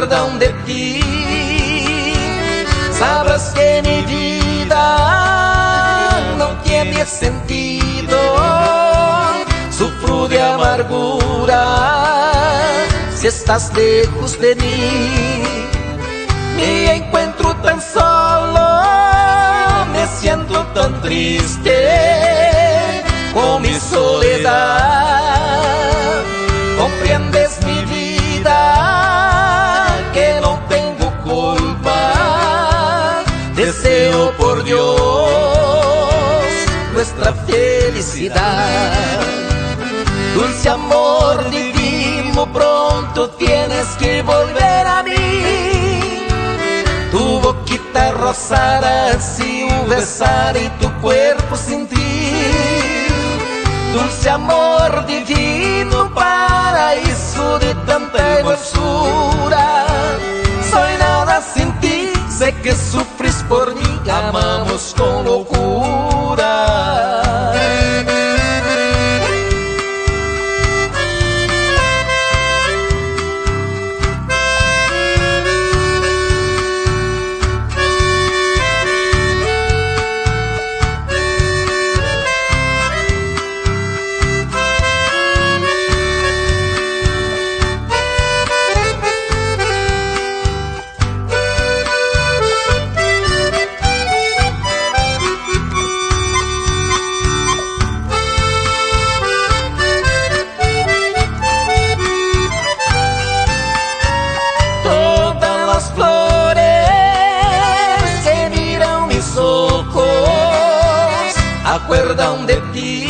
acuerdan de ti. Sabrás que mi vida no tiene sentido. Sufro de amargura si estás lejos de mí. Me encuentro tan solo, me siento tan triste con mi soledad. Comprendes mi vida, que no tengo culpa. Deseo por Dios nuestra felicidad. Dulce amor divino, pronto tienes que volver a mí. Tu boquita rosada, así un besar y tu cuerpo sin ti. Dulce amor divino, paraíso de tanta hermosura. Soy nada sin ti, sé que sufres por mí, amamos con locura. Acuerdan de ti.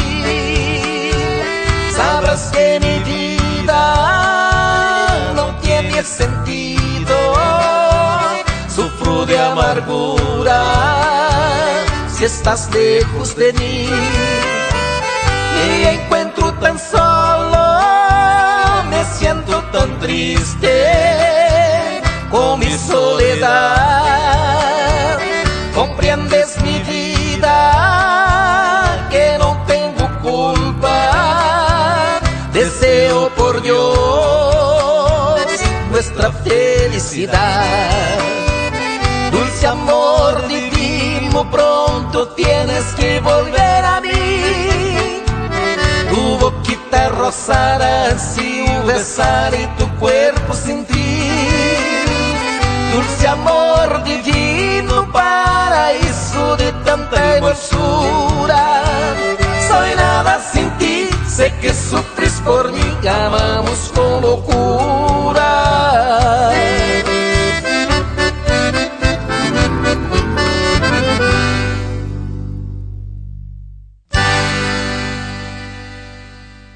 Sabrás que mi vida no tiene sentido. Sufro de amargura si estás lejos de mí. Me encuentro tan solo, me siento tan triste con mi soledad. Comprendes mi vida, que no tengo culpa. Deseo por Dios nuestra felicidad. Dulce amor divino, pronto tienes que volver a mí. Tu boquita rosada, así un besar y tu cuerpo sin ti. Dulce amor divino, paraíso de tanta hermosura. Soy nada sin ti, sé que sufres por mí, amar.